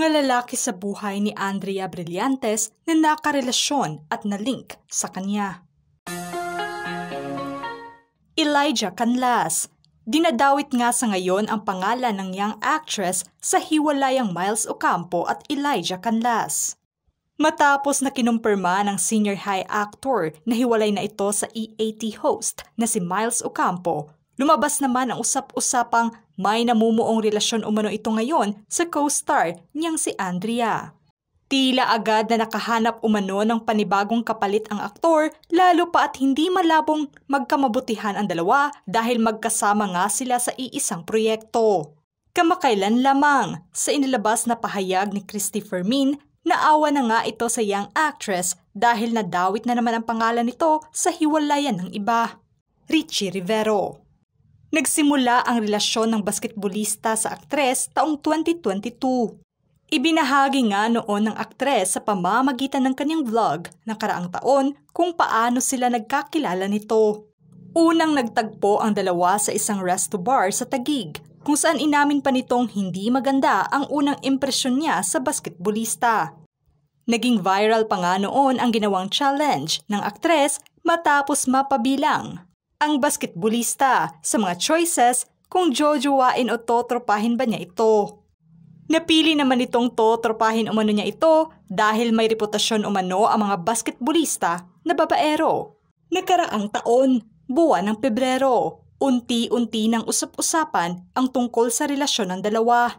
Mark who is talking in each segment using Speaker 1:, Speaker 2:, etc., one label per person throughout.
Speaker 1: mga lalaki sa buhay ni Andrea Brillantes na nakarelasyon at na-link sa kanya. Elijah Canlas. Dinadawit nga sa ngayon ang pangalan ng young actress sa hiwalayang Miles Ocampo at Elijah Canlas. Matapos na kinumpirma ng senior high actor na hiwalay na ito sa EAT host na si Miles Ocampo, lumabas naman ang usap-usapang may namumuong relasyon umano ito ngayon sa co-star niyang si Andrea. Tila agad na nakahanap umano ng panibagong kapalit ang aktor, lalo pa at hindi malabong magkamabutihan ang dalawa dahil magkasama nga sila sa iisang proyekto. Kamakailan lamang sa inilabas na pahayag ni Christy Fermin, naawa na nga ito sa young actress dahil nadawit na naman ang pangalan nito sa hiwalayan ng iba. Richie Rivero. Nagsimula ang relasyon ng basketbolista sa aktres taong 2022. Ibinahagi nga noon ng aktres sa pamamagitan ng kanyang vlog ng karaang taon kung paano sila nagkakilala nito. Unang nagtagpo ang dalawa sa isang resto bar sa Taguig, kung saan inamin pa nitong hindi maganda ang unang impresyon niya sa basketbolista. Naging viral pa nga noon ang ginawang challenge ng aktres matapos mapabilang ang basketbolista sa mga choices kung jojowain o totropahin ba niya ito. Napili naman itong totropahin umano niya ito dahil may reputasyon umano ang mga basketbolista na babaero. Nakaraang taon, buwan ng Pebrero, unti-unti nang usap-usapan ang tungkol sa relasyon ng dalawa.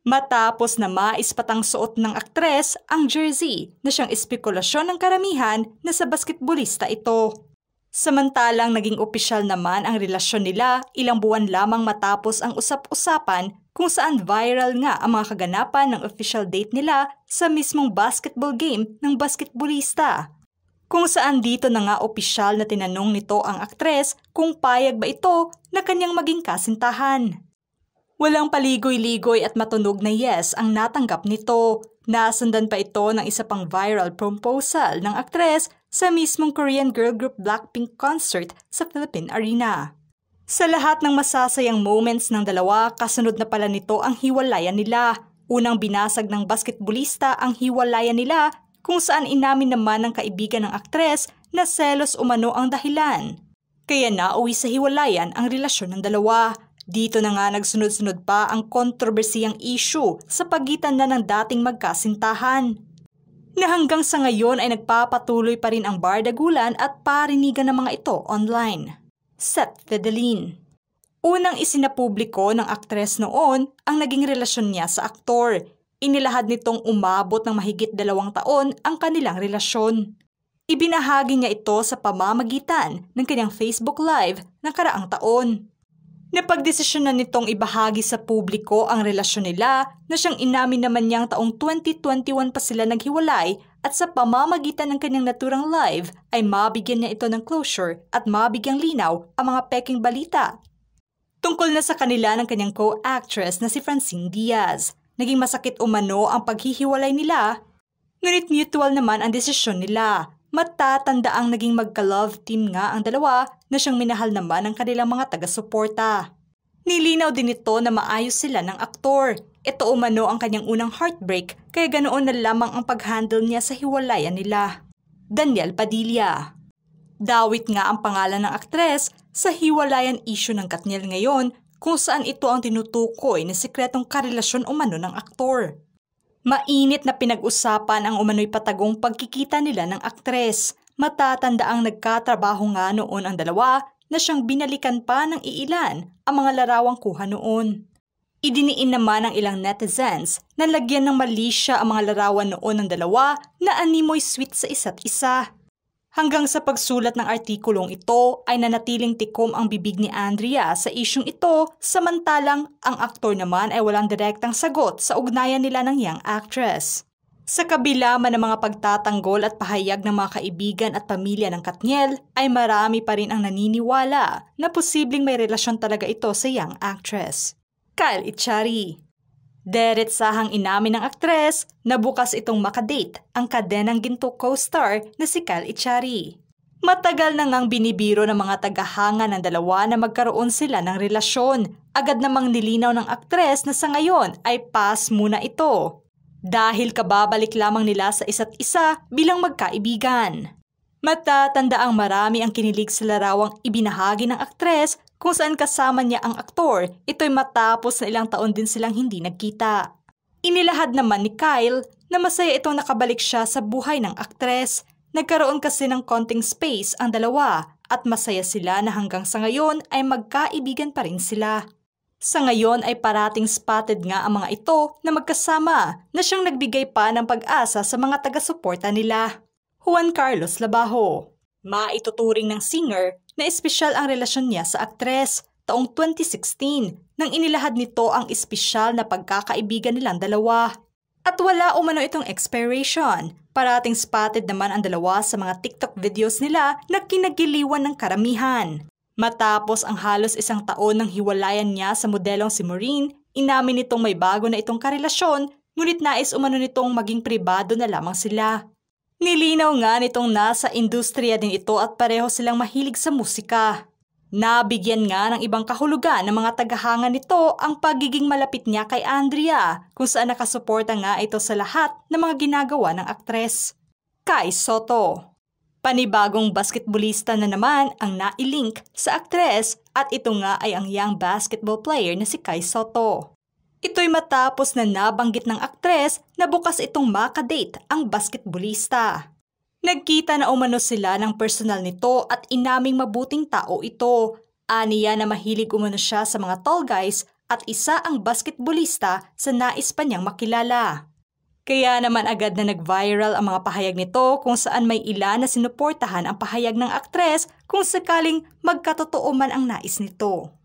Speaker 1: Matapos na maispatang suot ng aktres ang jersey na siyang espekulasyon ng karamihan na sa basketbolista ito. Samantalang naging opisyal naman ang relasyon nila ilang buwan lamang matapos ang usap-usapan kung saan viral nga ang mga kaganapan ng official date nila sa mismong basketball game ng basketbolista. Kung saan dito na nga opisyal na tinanong nito ang aktres kung payag ba ito na kanyang maging kasintahan. Walang paligoy-ligoy at matunog na yes ang natanggap nito. Nasundan pa ito ng isa pang viral proposal ng aktres sa mismong Korean girl group Blackpink concert sa Philippine Arena. Sa lahat ng masasayang moments ng dalawa, kasunod na pala nito ang hiwalayan nila. Unang binasag ng basketbolista ang hiwalayan nila kung saan inamin naman ng kaibigan ng aktres na selos umano ang dahilan. Kaya nauwi sa hiwalayan ang relasyon ng dalawa. Dito na nga nagsunod-sunod pa ang kontrobersiyang issue sa pagitan na ng dating magkasintahan. Na hanggang sa ngayon ay nagpapatuloy pa rin ang bardagulan at parinigan ng mga ito online. Seth Fidelin. Unang isinapubliko ng aktres noon ang naging relasyon niya sa aktor. Inilahad nitong umabot ng mahigit 2 taon ang kanilang relasyon. Ibinahagi niya ito sa pamamagitan ng kanyang Facebook Live ng karaang taon. Napagdesisyonan nitong ibahagi sa publiko ang relasyon nila na siyang inamin naman niyang taong 2021 pa sila naghiwalay at sa pamamagitan ng kanyang naturang live ay mabigyan niya ito ng closure at mabigyang linaw ang mga peking balita. Tungkol na sa kanila ng kanyang co-actress na si Francine Diaz, naging masakit umano ang paghihiwalay nila, ngunit mutual naman ang desisyon nila. Matatanda ang naging magka-love team nga ang dalawa na siyang minahal naman ng kanilang mga taga-suporta. Nilinaw din ito na maayos sila ng aktor. Ito umano ang kanyang unang heartbreak kaya ganoon na lamang ang pag-handle niya sa hiwalayan nila. Daniel Padilla. Dawit nga ang pangalan ng aktres sa hiwalayan issue ng Katniel ngayon kung saan ito ang tinutukoy na sikretong karelasyon umano ng aktor. Mainit na pinag-usapan ang umano'y patagong pagkikita nila ng aktres. Matatanda ang nagkatrabaho nga noon ang dalawa na siyang binalikan pa ng iilan ang mga larawang kuha noon. Idiniin naman ng ilang netizens na lagyan ng malisya ang mga larawan noon ng dalawa na animoy sweet sa isa't isa. Hanggang sa pagsulat ng artikulong ito ay nanatiling tikom ang bibig ni Andrea sa isyung ito, samantalang ang aktor naman ay walang direktang sagot sa ugnayan nila ng young actress. Sa kabila man ng mga pagtatanggol at pahayag ng mga kaibigan at pamilya ng Katniel, ay marami pa rin ang naniniwala na posibleng may relasyon talaga ito sa young actress. Kyle Echari. Deretsahang inamin ng aktres na bukas itong makadate ang kadenang ginto co-star na si Kyle Echari. Matagal na ngang binibiro ng mga tagahanga ng dalawa na magkaroon sila ng relasyon. Agad namang nilinaw ng aktres na sa ngayon ay pass muna ito. dahil kababalik lamang nila sa isa't isa bilang magkaibigan. Matatanda ang marami ang kinilig sa larawang ibinahagi ng aktres kung saan kasama niya ang aktor. Ito'y matapos na ilang taon din silang hindi nagkita. Inilahad naman ni Kyle na masaya itong nakabalik siya sa buhay ng aktres. Nagkaroon kasi ng konting space ang dalawa at masaya sila na hanggang sa ngayon ay magkaibigan pa rin sila. Sa ngayon ay parating spotted nga ang mga ito na magkasama na siyang nagbigay pa ng pag-asa sa mga taga-suporta nila. Juan Carlos Labajo. Maituturing ng singer na espesyal ang relasyon niya sa aktres taong 2016 nang inilahad nito ang espesyal na pagkakaibigan nilang dalawa. At wala umano itong expiration. Parating spotted naman ang dalawa sa mga TikTok videos nila na kinagiliwan ng karamihan. Matapos ang halos 1 taon ng hiwalayan niya sa modelong si Maureen, inamin nitong may bago na itong karelasyon, ngunit nais umano nitong maging pribado na lamang sila. Nilinaw nga nitong nasa industriya din ito at pareho silang mahilig sa musika. Nabigyan nga ng ibang kahulugan ng mga tagahanga nito ang pagiging malapit niya kay Andrea, kung saan nakasuporta nga ito sa lahat ng mga ginagawa ng aktres. Kai Sotto. Panibagong basketballista na naman ang nailink sa aktres at ito nga ay ang young basketball player na si Kai Sotto. Ito'y matapos na nabanggit ng aktres na bukas itong makadate ang basketballista. Nagkita na umano sila ng personal nito at inaming mabuting tao ito. Aniya na mahilig umano siya sa mga tall guys at isa ang basketballista sa nais pa niyang makilala. Kaya naman agad na nag-viral ang mga pahayag nito kung saan may ilan na sinuportahan ang pahayag ng aktres kung sakaling magkatotoo man ang nais nito.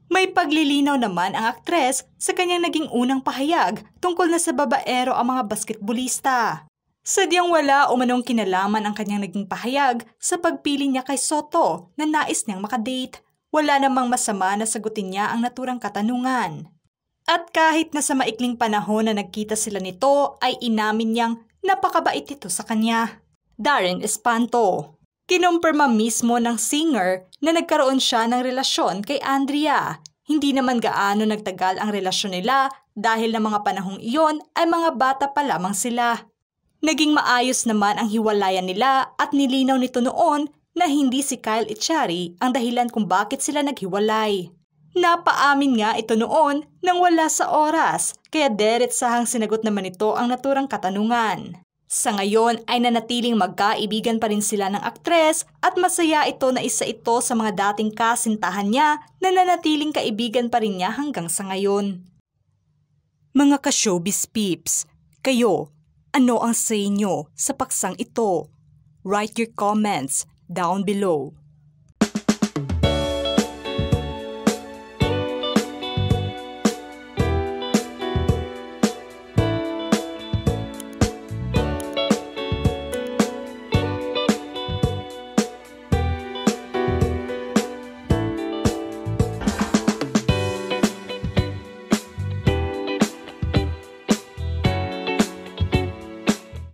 Speaker 1: May paglilinaw naman ang aktres sa kanyang naging unang pahayag tungkol na sa babaero ang mga basketballista. Sadyang wala umanong kinalaman ang kanyang naging pahayag sa pagpili niya kay Sotto na nais niyang makadate. Wala namang masama na sagutin niya ang naturang katanungan. At kahit na sa maikling panahon na nagkita sila nito ay inamin niyang napakabait ito sa kanya. Darren Espanto. Kinumpirma mismo ng singer na nagkaroon siya ng relasyon kay Andrea. Hindi naman gaano nagtagal ang relasyon nila dahil na mga panahong iyon ay mga bata pa lamang sila. Naging maayos naman ang hiwalayan nila at nilinaw nito noon na hindi si Kyle Echari ang dahilan kung bakit sila naghiwalay. Napaamin nga ito noon nang wala sa oras, kaya diretsahang sinagot naman ito ang naturang katanungan. Sa ngayon ay nanatiling magkaibigan pa rin sila ng aktres at masaya ito na isa ito sa mga dating kasintahan niya na nanatiling kaibigan pa rin niya hanggang sa ngayon. Mga ka-showbiz peeps, kayo, ano ang say nyo sa paksang ito? Write your comments down below.